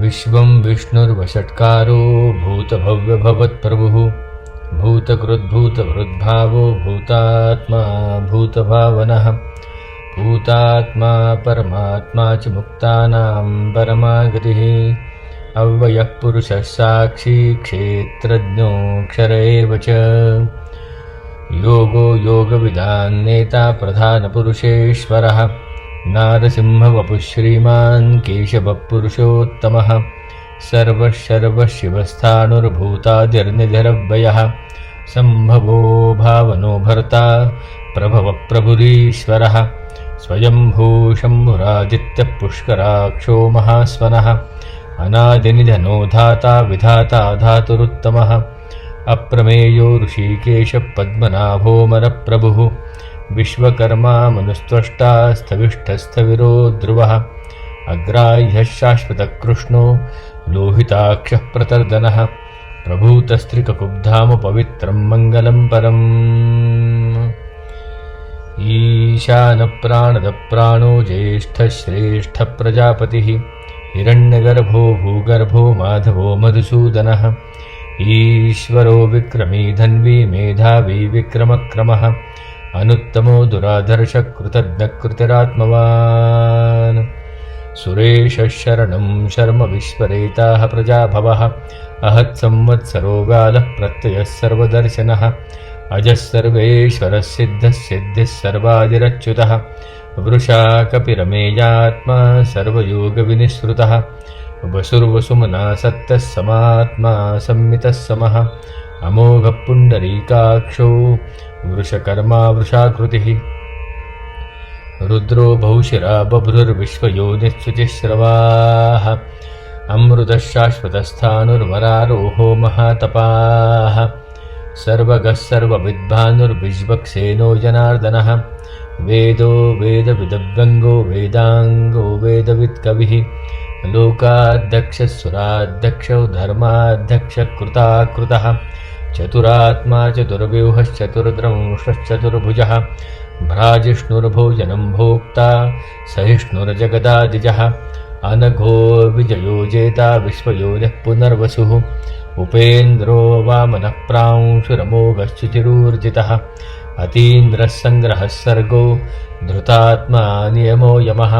विश्वं विष्णुर्वषट्कारो भूतभव्यभवत्प्रभुः भूतकृद्भूतभृद्भावो भूतात्मा भूतभावनः भूतात्मा परमात्मा च मुक्तानां परमागतिः अव्ययः पुरुषः साक्षी क्षेत्रज्ञोऽक्षर एव च योगो योगविदां नेता प्रधानपुरुषेश्वरः नारसिंहवपुः श्रीमान् केशवः पुरुषोत्तमः सर्वशर्वशिवस्थाणुर्भूतादिर्निधिरव्ययः सम्भवो भावनो भर्ता प्रभवः प्रभुरीश्वरः स्वयंभू शम्भुरादित्यः पुष्कराक्षो महास्वनः अनादिनिधनो धाता विधाता धातुरुत्तमः अप्रमेयो ऋषिकेशः पद्मनाभोऽमरप्रभुः विश्वकर्मा मनुस्त्वष्टा स्थविष्ठस्थविरो ध्रुवः अग्राह्यः शाश्वतकृष्णो लोहिताक्षः प्रतर्दनः प्रभूतस्त्रिककुब्धाम पवित्रं मङ्गलं परम् ईशानप्राणदप्राणो ज्येष्ठश्रेष्ठप्रजापतिः हिरण्यगर्भो भूगर्भो माधवो मधुसूदनः ईश्वरो विक्रमी धन्वी मेधावी विक्रमक्रमः अनुत्तमो दुराधर्षः कृतज्ञकृतिरात्मवान् सुरेशः शरणं शर्म विश्वरेताः प्रजाभवः अहत्संवत्सरो व्यालः प्रत्ययः सर्वदर्शनः अजः सर्वेश्वरः सिद्धः सिद्धिः सर्वादिरच्युतः वृषा कपिरमेयात्मा सर्वयोगविनिःसृतः वसुर्वसुमना सत्तः समात्मा संमितः समः अमोघः पुण्डरीकाक्षो वृषकर्मा वृषाकृतिः रुद्रो बहुशिरा बभ्रुर्विश्वयोनिश्चुतिस्रवाः अमृतः शाश्वतस्थाणुर्वरारोहो महातपाः सर्वगः सर्वविद्भानुर्विज्वक्सेनो जनार्दनः वेदो वेदविदव्यङ्गो वेदाङ्गो वेदवित्कविः लोकाध्यक्षः सुराध्यक्षो धर्माध्यक्षः कृताकृतः चतुरात्मा चतुर्व्यूहश्चतुर्द्रंशश्चतुर्भुजः भ्राजिष्णुर्भोजनं भोक्ता सहिष्णुर्जगदादिजः अनघो विजयो जेता विश्वयोनिः पुनर्वसुः उपेन्द्रो वामनः प्रांशुरमोघश्चिचिरूर्जितः अतीन्द्रः सङ्ग्रहः सर्गो धृतात्मा नियमो यमः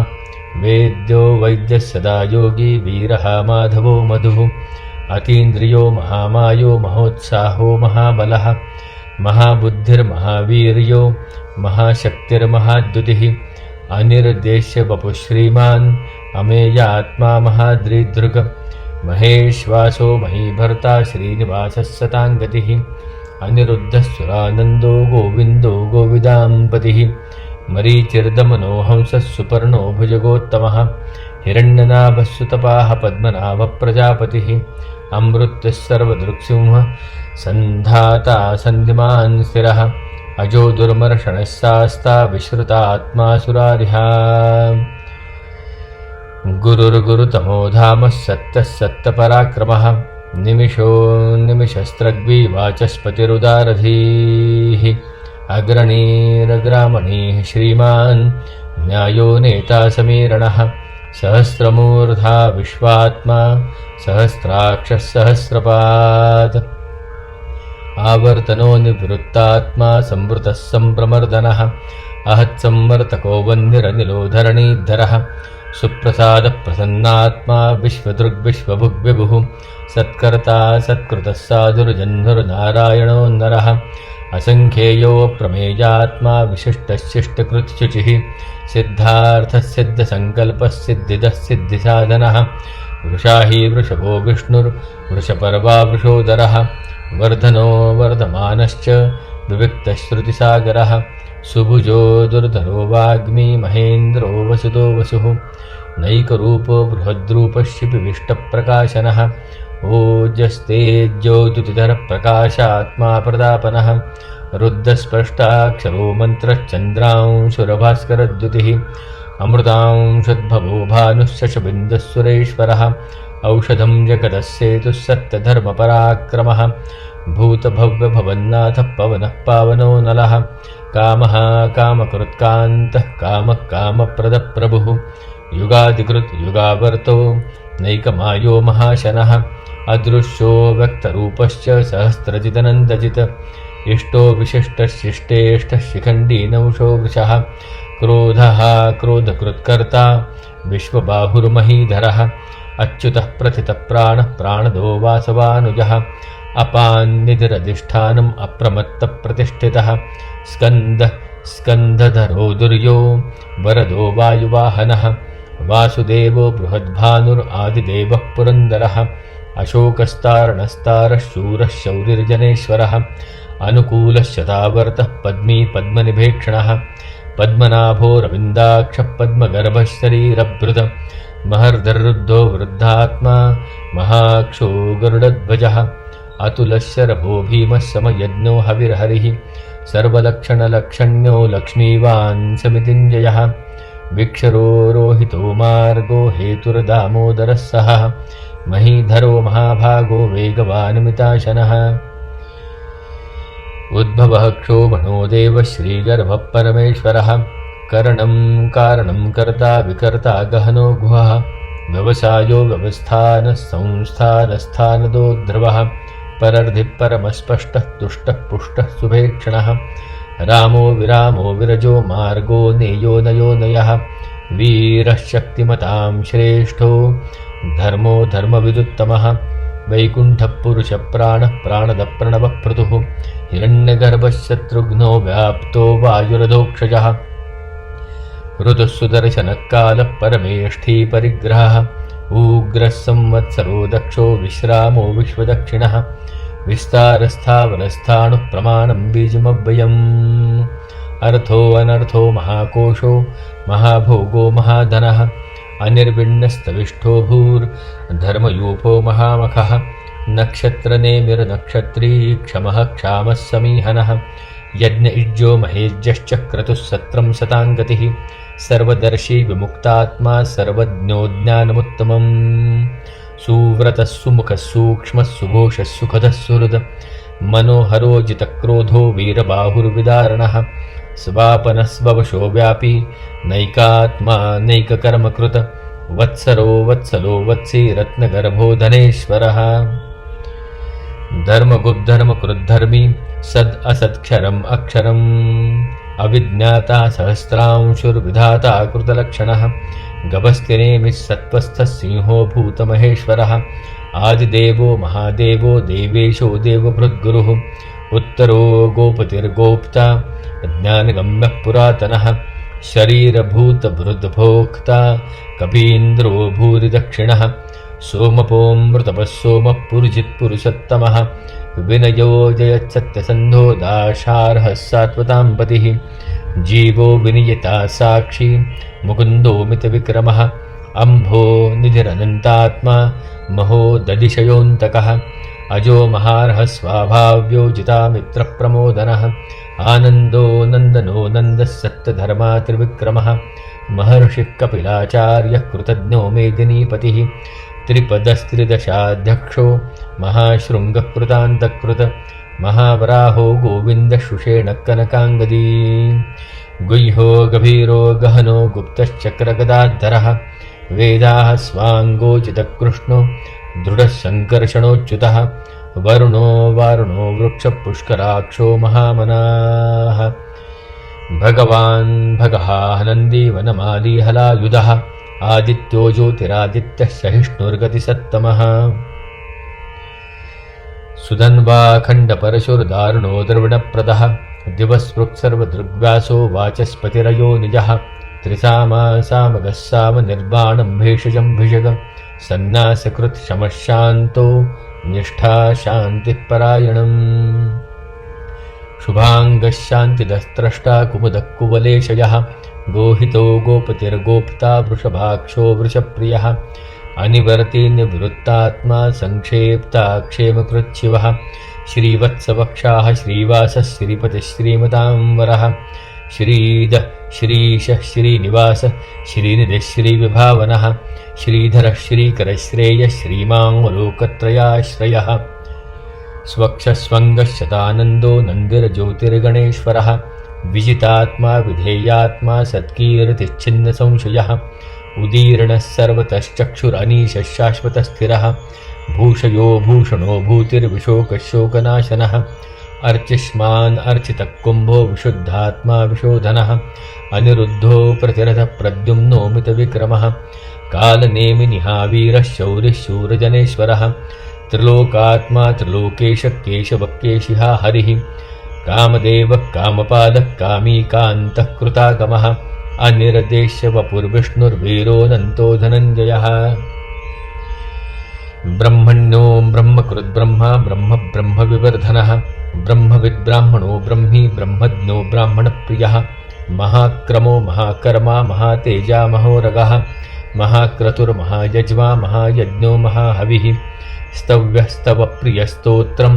वेद्यो वैद्यः सदा योगी वीरः माधवो मधुः अतीन्द्रियो महामायो महोत्साहो महाबलः महाबुद्धिर्महावीर्यो महाशक्तिर्महाद्युतिः अनिर्देश्य वपुः श्रीमान् अमेयात्मा महाद्रिदृक् महेश्वासो महीभर्ता श्रीनिवासः सताङ्गतिः अनिरुद्धः सुरानन्दो गोविन्दो गोविदाम्पतिः मरीचिर्दमनो हंसः सुपर्णो भुजगोत्तमः हिरण्यनाभः सुतपाः पद्मनाभः प्रजापतिः अमृतः सर्वदृक्सिंहः सन्धाता सन्धिमान् स्थिरः अजो दुर्मर्षणः शास्ता विश्रुतात्मा सुरारिः गुरुर्गुरुतमो धामः सत्तः सत्तपराक्रमः निमिषो निमिषस्त्रग्वी वाचस्पतिरुदारधीः अग्रणीरग्रामणीः श्रीमान् न्यायो नेता समीरणः सहस्रमूर्धा विश्वात्मा सहस्राक्षः सहस्रपात् आवर्तनो निवृत्तात्मा संवृतः सम्प्रमर्दनः अहत्संवर्तको वह्निरनिलो धरणीधरः सुप्रसादः प्रसन्नात्मा विश्वदृग्विश्वभुग्विभुः सत्कर्ता सत्कृतः साधुर्जह्नुर्नारायणो नरः असङ्ख्येयो प्रमेयात्मा विशिष्टशिष्टकृत्युचिः सिद्धार्थः सिद्धसङ्कल्पः सिद्धिदः सिद्धिसाधनः वृषाही वृषभो विष्णुर्वृषपर्वा वृषोदरः वर्धनो वर्धमानश्च विविक्तश्रुतिसागरः सुभुजो दुर्धरो वाग्मी महेन्द्रो वसुतो वसुः नैकरूपो बृहद्रूपशिपिविष्टप्रकाशनः ओजस्तेज्योतिधरप्रकाशात्मा प्रतापनः रुद्धस्पष्टाक्षरो मन्त्रश्चन्द्रांशुरभास्करद्युतिः अमृतांशुद्भवो भानुः शशबिन्दुः सुरेश्वरः औषधं जगतः सेतुः सत्यधर्मपराक्रमः भूतभव्यभवन्नाथः पवनः पावनो नलः कामः कामकृत्कान्तः कामः कामप्रदप्रभुः युगादिकृत् युगावर्तो नैकमायो महाशनः अदृश्यो व्यक्तरूपश्च सहस्रजिदनन्दजित् इष्टो विशिष्टशिष्टेष्टः शिखण्डी नौषो वृषः क्रोधः क्रोधकृत्कर्ता विश्वबाहुर्महीधरः अच्युतः प्रथितप्राणः प्राणदो वासवानुजः अपान्निधिरधिष्ठानम् अप्रमत्तप्रतिष्ठितः स्कन्धधरो दुर्यो वरदो वायुवाहनः वासुदेवो बृहद्भानुरादिदेवः पुरन्दरः अशोकस्तारणस्तारः शूरः शौरिर्जनेश्वरः अनुकूलः शतावर्तः पद्मी पद्मनिभेक्षणः पद्मनाभो रविन्दाक्षः पद्मगर्भः शरीरभृत महर्धरुद्धो वृद्धात्मा महाक्षो गरुडध्वजः अतुलशरभो भीमः समयज्ञो हविर्हरिः सर्वलक्षणलक्षण्यो लक्ष्मीवान् समितिञ्जयः विक्षरो रोहितो मार्गो हेतुर्दामोदरः सः महीधरो महाभागो वेगवानमिताशनः उद्भवः क्षोभणो देवः श्रीगर्भः परमेश्वरः करणं कारणं कर्ता विकर्ता गहनो गुहः व्यवसायो व्यवस्थानः संस्थानस्थानदो ध्रुवः परर्धिः परमस्पष्टः तुष्टः पुष्टः सुभेक्षणः रामो विरामो विरजो मार्गो नेयो नयो नयः वीरः शक्तिमतां श्रेष्ठो धर्मो धर्मविदुत्तमः वैकुण्ठः पुरुषः प्राणः प्राणदः प्रणवः पृथुः हिरण्यगर्भः शत्रुघ्नो व्याप्तो वायुरधोक्षजः ऋतुः सुदर्शनः कालः परमेष्ठी परिग्रहः उग्रः संवत्सरो दक्षो विश्रामो विश्वदक्षिणः विस्तारस्थावरस्थाणुः प्रमाणं बीजमव्ययम् अर्थो अनर्थो महाकोशो महाभोगो महाधनः अनिर्विण्णस्तविष्ठो भूर्धर्मयूपो महामखः नक्षत्रनेमिर्नक्षत्री क्षमः क्षामः समीहनः यज्ञ इज्जो महेज्यश्च क्रतुः सत्रं शताङ्गतिः सर्वदर्शी विमुक्तात्मा सर्वज्ञो ज्ञानमुत्तमम् सुव्रतः सुमुखः सूक्ष्मः सुघोषः सुखदः सुहृद मनोहरो जितक्रोधो वीरबाहुर्विदारणः स्वापनः स्ववशो व्यापी नैकात्मा नैककर्मकृत वत्सरो वत्सलो वत्सी रत्नगर्भो धनेश्वरः धर्मगुप्धर्मकृद्धर्मी सद् असत्क्षरम् अक्षरम् अविज्ञाता सहस्रांशुर्विधाता कृतलक्षणः गभस्तिनेमिः सत्त्वस्थः सिंहो भूतमहेश्वरः आदिदेवो महादेवो देवेशो देवभृद्गुरुः उत्तरो गोपतिर्गोप्ता ज्ञानगम्यः पुरातनः शरीरभूतभृद्भोक्ता कपीन्द्रो भूरिदक्षिणः सोमपोऽमृतपः सोमः पुरुजित्पुरुषोत्तमः विनयो जयत्सत्यसन्धो दाशार्हः सात्वतां पतिः जीवो विनियता साक्षी मुकुन्दो मितविक्रमः अम्भो निधिरनन्तात्मा महो ददिशयोऽन्तकः अजो महार्हः स्वाभाव्यो जितामित्रप्रमोदनः आनन्दो नन्दनो नन्दः सत्यधर्मा त्रिविक्रमः महर्षिः कपिलाचार्यः कृतज्ञो मेदिनीपतिः त्रिपदस्त्रिदशाध्यक्षो महाशृङ्गः कृतान्तकृत महावराहो गोविन्दशुषेणः कनकाङ्गदी गुह्यो गभीरो गहनो गुप्तश्चक्रगदाधरः वेदाः स्वाङ्गोचितकृष्णो दृढः सङ्कर्षणोच्युतः वरुणो वारुणो वृक्षपुष्कराक्षो महामनाः भगवान् भगः नन्दी वनमाली हलायुधः आदित्यो ज्योतिरादित्यः सहिष्णुर्गतिसत्तमः सुधन्वाखण्डपरशुर्दारुणो द्रविणप्रदः दिवस्पृक्सर्वदृग्व्यासो वाचस्पतिरयो निजः त्रिसामा सामगः सामनिर्वाणं भेषजं भिषग सन्नासकृत् शमः शान्तो निष्ठा शान्तिः परायणम् शुभाङ्गः शान्तिदस्त्रष्टा कुमुदः कुवलेशयः गोहितो गोपतिर्गोप्ता वृषभाक्षो वृषप्रियः अनिवर्ति निवृत्तात्मा संक्षेप्ता क्षेमकृच्छिवः श्रीवत्सवक्षाः श्रीवासः श्रीपतिः श्रीमतांवरः श्रीदः श्रीशः श्रीनिवासः श्रीनिधिः श्रीविभावनः श्रीधरः श्रीकरः श्रेयः श्रीमाङ्गलोकत्रयाश्रयः स्वक्षस्वङ्गः शतानन्दो नन्दिर्ज्योतिर्गणेश्वरः विजितात्मा विधेयात्मा सत्कीर्तिश्चिन्नसंशयः उदीर्णः सर्वतश्चक्षुरनीशः शाश्वतस्थिरः भूषयो भूषणो भूतिर्विशोकशोकनाशनः अर्चिष्मान् अर्चितः कुम्भो विशुद्धात्मा विशोधनः अनिरुद्धो प्रतिरथः प्रद्युम्नो मितविक्रमः कालनेमिनिहावीरः शौरिः शूरजनेश्वरः त्रिलोकात्मा त्रिलोकेशः केशवः केशिहा हरिः कामदेवः कामपालः कामी कान्तः कृतागमः अनिर्देश्य वपुर्विष्णुर्वीरोऽनन्तो धनञ्जयः ब्रह्मण्यो ब्रह्मकृद्ब्रह्मा ब्रह्म ब्रह्मविवर्धनः ब्रह्मविद्ब्राह्मणो ब्रह्मी ब्रह्मज्ञो ब्राह्मणप्रियः महाक्रमो महाकर्मा महातेजा महोरगः महाक्रतुर्महायज्वा महायज्ञो महाहविः स्तव्यस्तवप्रियस्तोत्रं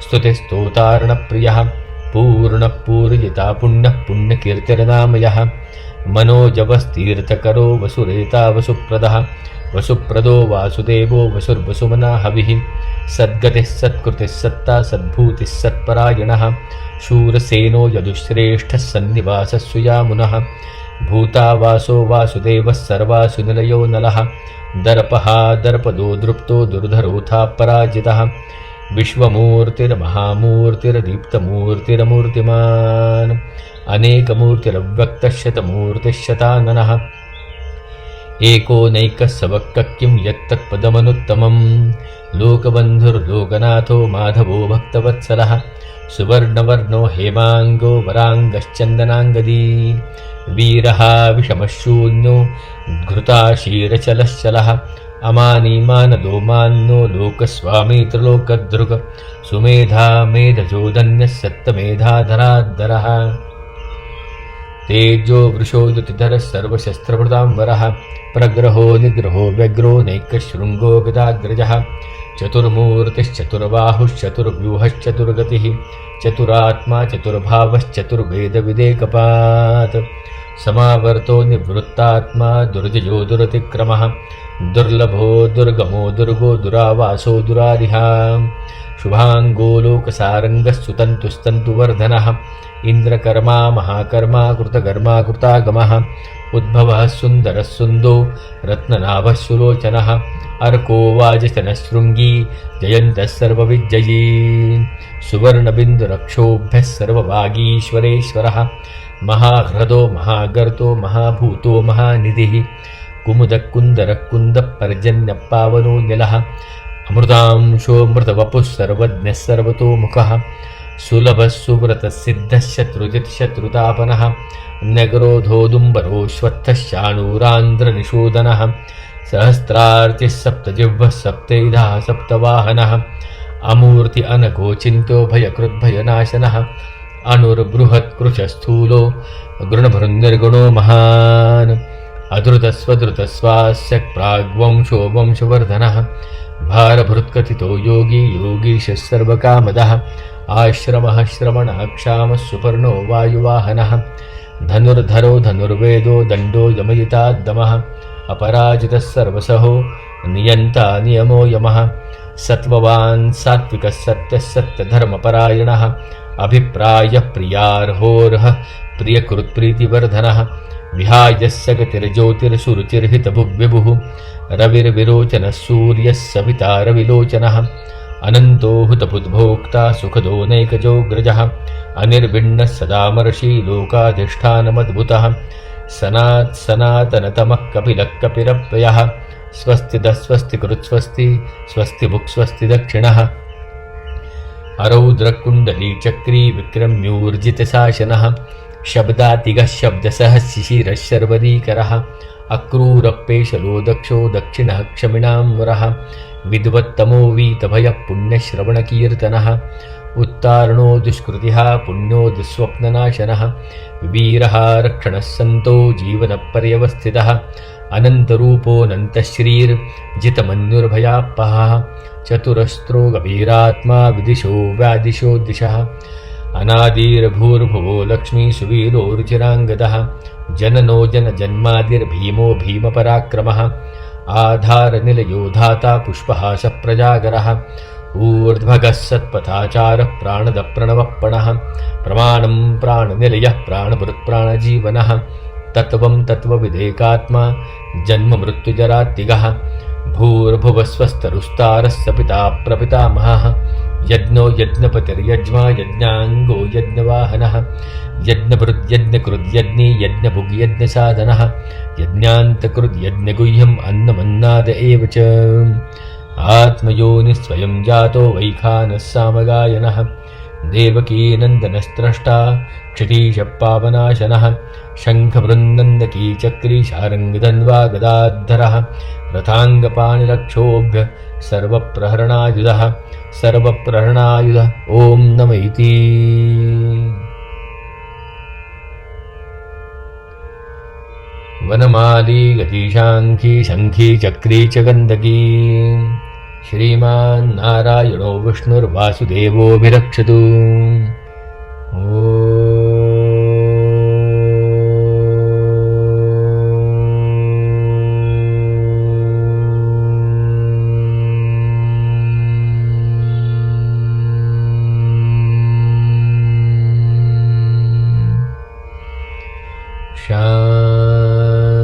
स्तुतिस्तोतार्णप्रियः पूर्णः पूर्यिता पुण्यः पुण्यकीर्तिर्नामयः मनोजवस्तीर्थकरो वसुरेता वसुप्रदः वसुप्रदो वासुदेवो वसुर्वसुमना हविः सद्गतिः सत्कृतिः सत्ता सद्भूतिः सत्परायणः शूरसेनो यदुश्रेष्ठः सन्निवासः सुयामुनः भूतावासो वासुदेवः सर्वासु निलयो नलः दर्पः दर्पदो दृप्तो दुर्धरोऽथा पराजितः विश्वमूर्तिर्महामूर्तिर्दीप्तमूर्तिरमूर्तिमान् अनेकमूर्तिरव्यक्तः शतमूर्तिः शताननः एको नैकः सवक्कः किं यत्तत्पदमनुत्तमं लोकबन्धुर्लोकनाथो माधवो भक्तवत्सलः सुवर्णवर्णो हेमाङ्गो वराङ्गश्चन्दनाङ्गदी वीरः विषमशून्यो घृताशीरचलश्चलः अमानीमानदो मान्यो लोकस्वामी त्रिलोकदृक् सुमेधा मेधजोधन्यः सत्तमेधाधराद्धरः तेजो वृषो द्युतिधरः सर्वशस्त्रभृताम्बरः प्रग्रहो निग्रहो व्यग्रो नैकशृङ्गो गदाग्रजः चतुर्मूर्तिश्चतुर्बाहुश्चतुर्व्यूहश्चतुर्गतिः चतुरात्मा चतुर्भावश्चतुर्वेदविदेकपात् समावर्तो निवृत्तात्मा दुर्जयो दुरतिक्रमः दुर्लभो दुर्गमो दुर्गो दुरावासो दुरारिः शुभाङ्गो लोकसारङ्गः सुतन्तुस्तन्तुवर्धनः इन्द्रकर्मा महाकर्मा कृतकर्मा कृतागमः उद्भवः सुन्दरः सुन्दो रत्ननाभः सुलोचनः अर्को वाजशनशृङ्गी जयन्तः सर्वविजयी सुवर्णबिन्दुरक्षोभ्यः सर्ववागीश्वरेश्वरः महाह्रदो महागर्तो महाभूतो महानिधिः कुमुदकुन्दरः कुन्दः पर्जन्यपावनो निलः अमृतांशोऽमृतवपुः सर्वज्ञः सर्वतोमुखः सुलभः सुव्रतः सिद्धः शत्रुजित्शत्रुतापनः नगरोधोदुम्बरोऽश्वत्थः शाणूरान्ध्रनिषूदनः सहस्रार्चिः सप्तजिह्वः सप्तैधः सप्तवाहनः अमूर्ति अनघोचिन्तो भयकृद्भयनाशनः अनुर्बृहत्कृशस्थूलो गृणभृन्निर्गुणो महान् अधृतस्वधृतस्वास्य प्राग्वंशो वंशवर्धनः भारभृत्कथितो योगी योगीशः सर्वकामदः आश्रमः श्रवणाक्षामः सुपर्णो वायुवाहनः धनुर्धरो धनुर्वेदो दण्डो यमयिताद्दमः अपराजितः सर्वसहो नियन्ता नियमो यमः सत्त्ववान् सात्विकः सत्यः सत्यधर्मपरायणः अभिप्रायः प्रियार्होर्हः प्रियकृत्प्रीतिवर्धनः विहायस्य गतिर्ज्योतिर्सुरुचिर्हितभुग्विभुः रविर्विरोचनः सूर्यः सविता रविलोचनः अनन्तो हुतबुद्भोक्ता सुखदो नैकजोऽग्रजः अनिर्विण्णः सदामर्षि लोकाधिष्ठानमद्भुतः सनातनतमः कपिलः कपिरव्ययः स्वस्तिदः स्वस्तिकृत्स्वस्ति स्वस्तिभुक् स्वस्ति दक्षिणः अरौद्रकुण्डलीचक्री विक्रम्यूर्जितशासनः शब्दातिगः शब्दसः शिशिरः शर्वरीकरः अक्रूरपेशलो दक्षो दक्षिणः क्षमिणाम्बरः विद्वत्तमो वीतभयः पुण्यश्रवणकीर्तनः उत्तारणो दुष्कृतिः पुण्यो दुःस्वप्ननाशनः वीरः रक्षणः सन्तो जीवनपर्यवस्थितः अनन्तरूपोऽनन्तश्रीर्जितमन्युर्भयापहः चतुरस्त्रो गभीरात्मा विदिशो व्यादिशो दिशः अनादिर्भूर्भुवो लक्ष्मी सुवीरो रुचिराङ्गदः जननो जनजन्मादिर्भीमो भीमपराक्रमः आधारनिलयो धाता पुष्पहासः प्रजागरः ऊर्ध्वगः सत्पथाचारः प्राणदप्रणवप्पणः प्रमाणं प्राणनिलयः प्राणभृत्प्राणजीवनः तत्त्वं तत्त्वविदेकात्मा जन्ममृत्युजरात्तिगः भूर्भुवस्वस्तरुस्तारस्य पिता प्रपितामहः यज्ञो यज्ञपतिर्यज्ञा यज्ञाङ्गो यज्ञवाहनः यज्ञभृद्यज्ञकृद्यज्ञी यज्ञभुग्यज्ञसाधनः यज्ञान्तकृद्यज्ञगुह्यम् अन्नमन्नाद एव च आत्मयोनिः स्वयं जातो वैखानः सामगायनः देवकीनन्दनस्त्रष्टा क्षितीशपावनाशनः शङ्खवृन्दन्दकी चक्री शारङ्गधन्वा गदाद्धरः रथाङ्गपाणिरक्षोभ्य सर्वप्रहरणायुधः ॐ नम इति। वनमाली गतिशाङ्खी शङ्खी चक्री च गण्डकी श्रीमान्नारायणो विष्णुर्वासुदेवोऽभिरक्षतु। शान्ति